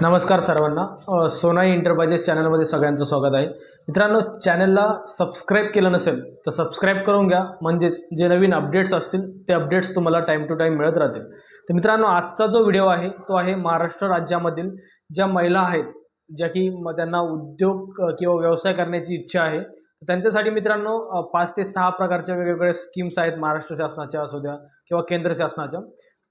नमस्कार सर्वांना. सोनाई एंटरप्राइजेस चॅनलमध्ये सगळ्यांचं स्वागत आहे. मित्रांनो, चॅनलला सबस्क्राईब केलं नसेल तर सबस्क्राईब करून घ्या, म्हणजेच जे नवीन अपडेट्स असतील ते अपडेट्स तुम्हाला टाईम टू टाईम मिळत राहतील. तर मित्रांनो, आजचा जो व्हिडिओ आहे तो आहे महाराष्ट्र राज्यामधील ज्या महिला आहेत, ज्या की त्यांना उद्योग किंवा व्यवसाय करण्याची इच्छा आहे, त्यांच्यासाठी मित्रांनो 5 ते 6 प्रकारच्या वेगवेगळ्या स्कीम्स आहेत, महाराष्ट्र शासनाच्या असू द्या किंवा केंद्र शासनाच्या.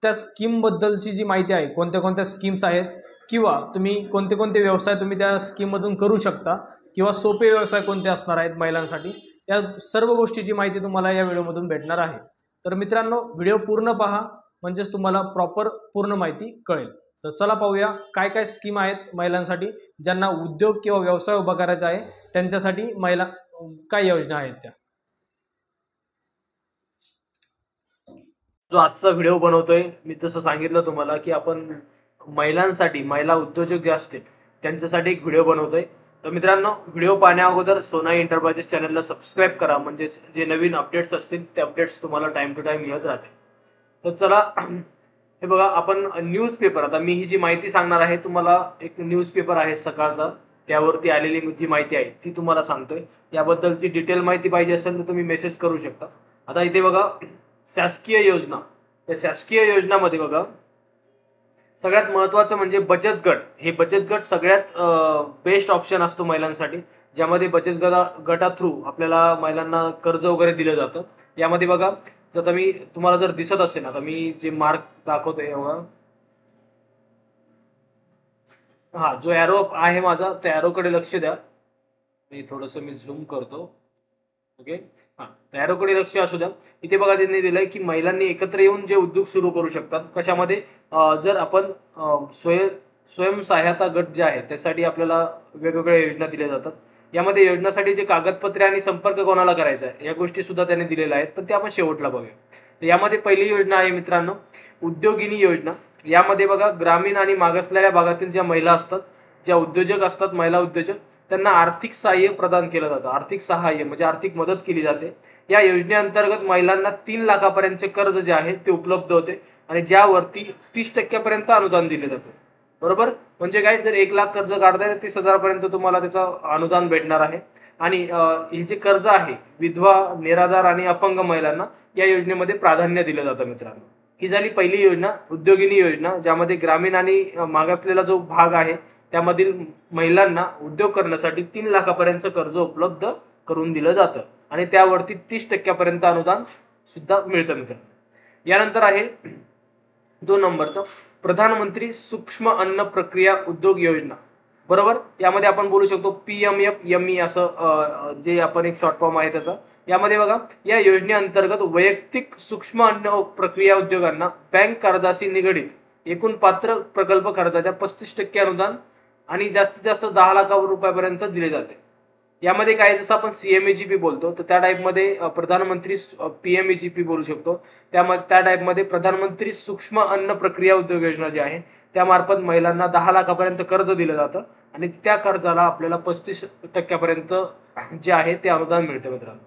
त्या स्कीमबद्दलची जी माहिती आहे, कोणत्या कोणत्या स्कीम्स आहेत किंवा तुम्ही कोणते कोणते व्यवसाय तुम्ही त्या स्कीममधून करू शकता किंवा सोपे व्यवसाय कोणते असणार आहेत महिलांसाठी, या सर्व गोष्टीची माहिती तुम्हाला या व्हिडिओमधून भेटणार आहे. तर मित्रांनो, व्हिडिओ पूर्ण पहा, म्हणजेच तुम्हाला प्रॉपर पूर्ण माहिती कळेल. तर चला पाहूया काय काय स्कीम आहेत महिलांसाठी, ज्यांना उद्योग किंवा व्यवसाय उभा करायचा आहे त्यांच्यासाठी महिला काय योजना आहेत त्या. जो आजचा व्हिडिओ बनवतोय मी, तसं सांगितलं तुम्हाला की आपण महिलांसाठी, महिला उद्योजक जे असतील त्यांच्यासाठी एक व्हिडिओ बनवतोय. तर मित्रांनो, व्हिडिओ पाहण्या अगोदर सोनाई एंटरप्राइजेस चॅनलला सबस्क्राईब करा, म्हणजे जे नवीन अपडेट्स असतील ते अपडेट्स तुम्हाला टाइम टू टाइम मिळत राहतील. तर चला, हे बघा, आपण न्यूजपेपर, आता मी ही जी माहिती सांगणार आहे तुम्हाला, एक न्यूजपेपर आहे सकाळचा, त्यावरती आलेली जी माहिती आहे ती तुम्हाला सांगतोय. याबद्दलची डिटेल माहिती पाहिजे असेल तर तुम्ही मेसेज करू शकता. आता इथे बघा, शासकीय योजना. या शासकीय योजनामध्ये बघा, सगळ्यात महत्त्वाचं म्हणजे बचत गट. हे बचत गट सगळ्यात बेस्ट ऑप्शन असतो महिलांसाठी, ज्यामध्ये बचत गटा थ्रू आपल्याला महिलांना कर्ज वगैरे दिलं जातं. यामध्ये बघा, जर मी तुम्हाला जर दिसत असेल, आता मी जे मार्क दाखवतोय बघा, हा जो ॲरो आहे माझा, त्या ॲरोकडे लक्ष द्या. मी थोडंसं झूम करतो. ओके, हा, ॲरोकडे लक्ष असू द्या. इथे बघा, त्यांनी दिलंय की महिलांनी एकत्र येऊन जे उद्योग सुरू करू शकतात. कशामध्ये? जर आपण स्वयंसहायता गट जे आहे त्यासाठी आपल्याला वेगवेगळ्या योजना दिल्या जातात. यामध्ये योजनासाठी जे कागदपत्रे आणि संपर्क कोणाला करायचा आहे या गोष्टी सुद्धा त्यांनी दिलेल्या आहेत, पण ते आपण शेवटला बघूया. तर यामध्ये पहिली योजना आहे मित्रांनो, उद्योगिनी योजना. यामध्ये बघा, ग्रामीण आणि मागासलेल्या भागातील ज्या महिला असतात, ज्या उद्योजक असतात, महिला उद्योजक, त्यांना आर्थिक सहाय्य प्रदान केलं जातं. आर्थिक सहाय्य म्हणजे आर्थिक मदत केली जाते. या योजनेअंतर्गत महिलांना 3 लाखापर्यंतचे कर्ज जे आहे ते उपलब्ध होते आणि ज्यावरती 30% अनुदान दिले जाते. बरोबर? म्हणजे काय, जर 1 लाख कर्ज काढताय तर 30,000 पर्यंत तुम्हाला त्याचं अनुदान भेटणार आहे. आणि हे जे कर्ज आहे, विधवा, निराधार आणि अपंग महिलांना या योजनेमध्ये प्राधान्य दिलं जातं मित्रांनो. ही झाली पहिली योजना, उद्योगिनी योजना, ज्यामध्ये ग्रामीण आणि मागासलेला जो भाग आहे त्यामधील महिलांना उद्योग करण्यासाठी 3 लाखापर्यंतचं कर्ज उपलब्ध करून दिलं जातं आणि त्यावरती 30% अनुदान सुद्धा मिळतं मित्रांनो. यानंतर आहे 2 नंबरचं, प्रधानमंत्री सूक्ष्म अन्न प्रक्रिया उद्योग योजना. बरोबर, यामध्ये आपण बोलू शकतो PMFME असं, जे आपण एक शॉर्ट फॉर्म आहे त्याचा. यामध्ये बघा, या योजनेअंतर्गत वैयक्तिक सूक्ष्म अन्न प्रक्रिया उद्योगांना बँक कर्जाशी निगडीत एकूण पात्र प्रकल्प खर्चाच्या 35% अनुदान आणि जास्तीत जास्त 10 लाख रुपयापर्यंत दिले जाते. यामध्ये काय, जसं आपण CMEGP बोलतो तर त्या टाईपमध्ये प्रधानमंत्री PMEGP बोलू शकतो. त्या टाईपमध्ये प्रधानमंत्री सूक्ष्म अन्न प्रक्रिया उद्योग योजना जी आहे त्यामार्फत महिलांना 10 लाखापर्यंत कर्ज दिलं जातं आणि त्या कर्जाला आपल्याला 35% जे आहे ते अनुदान मिळतं मित्रांनो.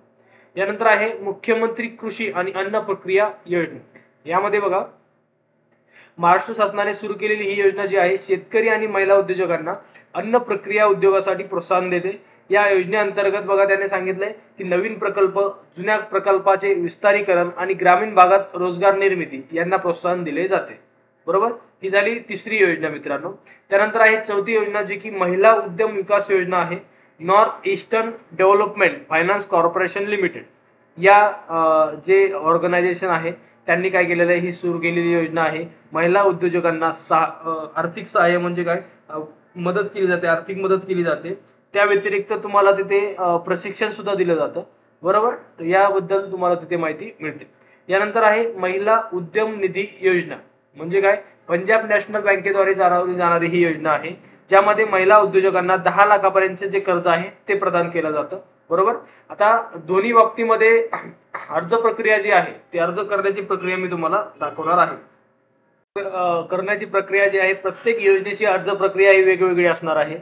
यानंतर आहे मुख्यमंत्री कृषी आणि अन्न प्रक्रिया योजना. यामध्ये बघा, महाराष्ट्र शासनाने सुरू केलेली ही योजना जी आहे शेतकरी आणि महिला उद्योजकांना अन्न प्रक्रिया उद्योगासाठी प्रोत्साहन देते. या योजनेअंतर्गत बघा, त्याने सांगितलंय की नवीन प्रकल्प, जुन्या प्रकल्पाचे विस्तारीकरण आणि ग्रामीण भागात रोजगार निर्मिती यांना प्रोत्साहन दिले जाते. बरोबर, ही झाली तिसरी योजना मित्रांनो. त्यानंतर आहे चौथी योजना, जी की महिला उद्यम विकास योजना आहे. North eastern development finance corporation limited या जे ऑर्गनायझेशन आहे त्यांनी काय केलेलं आहे, ही सुरू केलेली योजना आहे. महिला उद्योजकांना आर्थिक सहाय्य म्हणजे काय, मदत केली जाते, आर्थिक मदत केली जाते. त्या व्यतिरिक्त तुम्हाला तिथे प्रशिक्षण सुद्धा दिलं जातं. बरोबर, तर याबद्दल तुम्हाला तिथे माहिती मिळते. यानंतर आहे महिला उद्यम निधी योजना. म्हणजे काय, पंजाब नॅशनल बँकेद्वारे चालवली जाणारी ही योजना आहे, ज्यामध्ये महिला उद्योजकांना 10 लाखापर्यंतचे जे कर्ज आहे ते प्रदान केलं जातं. बरोबर, आता दोन्ही बाबतीमध्ये अर्ज प्रक्रिया जी आहे ती अर्ज करण्याची प्रक्रिया मी तुम्हाला दाखवणार आहे. करण्याची प्रक्रिया जी आहे, प्रत्येक योजनेची अर्ज प्रक्रिया ही वेगवेगळी असणार आहे.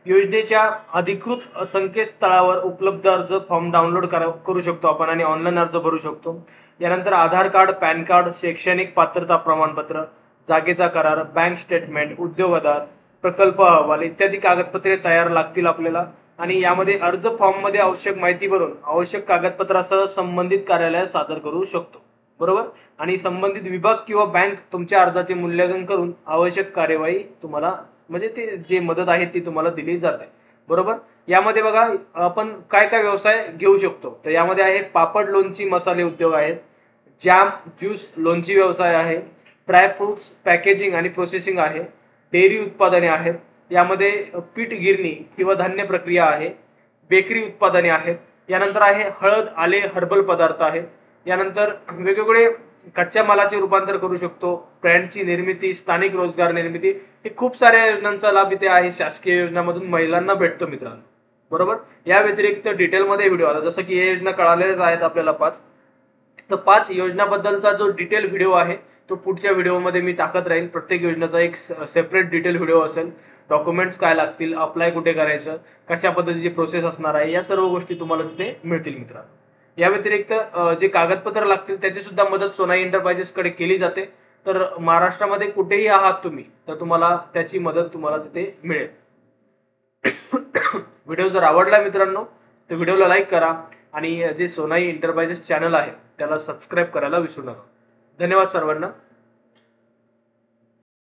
योजनेच्या अधिकृत संकेतस्थळावर उपलब्ध अर्ज फॉर्म डाउनलोड करू शकतो आपण आणि ऑनलाईन अर्ज भरू शकतो. यानंतर आधार कार्ड, पॅन कार्ड, शैक्षणिक पात्रता प्रमाणपत्र, जागेचा करार, बँक स्टेटमेंट, उद्योग आधार, प्रकल्प अहवाल इत्यादी कागदपत्रे तयार लागतील आपल्याला। आणि यामध्ये अर्ज फॉर्म मध्ये आवश्यक माहिती भरून आवश्यक कागदपत्रासह संबंधित कार्यालयात सादर करू शकतो, बरोबर। आणि संबंधित विभाग किंवा बँक तुमच्या अर्जाचे मूल्यांकन करून आवश्यक कार्यवाही तुम्हाला म्हणजे ते जे मदत आहे ती तुम्हाला दिली जाते, बरोबर। यामध्ये बघा आपण काय काय व्यवसाय घेऊ शकतो, तर यामध्ये आहे पापड लोणची मसाले उद्योग आहेत, जॅम ज्यूस लोणची व्यवसाय आहे, ड्राय फ्रुट्स पॅकेजिंग आणि प्रोसेसिंग आहे, डेअरी उत्पादने आहेत, यामध्ये पीठ गिरणी किंवा धान्य प्रक्रिया आहे, बेकरी उत्पादने आहेत, यानंतर आहे हळद आले हर्बल पदार्थ आहेत, यानंतर वेगवेगळे कच्च्या मालाचे रूपांतर करू शकतो, ब्रँडची निर्मिती, स्थानिक रोजगार निर्मिती, हे खूप साऱ्या योजनांचा लाभ इथे आहे शासकीय योजनांमधून महिलांना भेटतो मित्रांनो, बरोबर। या व्यतिरिक्त डिटेलमध्ये व्हिडिओ आला, जसं की हे योजना कळालेल्याच आहेत आपल्याला 5, तर 5 योजनाबद्दलचा जो डिटेल व्हिडिओ आहे तो पुढच्या व्हिडिओमध्ये मी टाकत राहील। प्रत्येक योजनेचा एक सेपरेट डिटेल व्हिडिओ असेल, डॉक्युमेंट्स काय लागतील, अप्लाय कुठे करायचं, कशा पद्धतीची प्रोसेस असणार आहे, या सर्व गोष्टी तुम्हाला तिथे मिळतील मित्रांनो। या व्यतिरिक्त जे कागदपत्र लागतील त्याची सुद्धा मदत सोनाई एंटरप्राइजेस कडे केली जाते, तर महाराष्ट्रामध्ये कुठेही आहात तुम्ही तर तुम्हाला त्याची मदत तुम्हाला तिथे मिळेल। व्हिडिओ जर आवडला मित्रांनो तर व्हिडिओला लाईक करा आणि जे सोनाई एंटरप्राइजेस चॅनल आहे त्याला सबस्क्राईब करायला विसरू नका। धन्यवाद सर्वांना।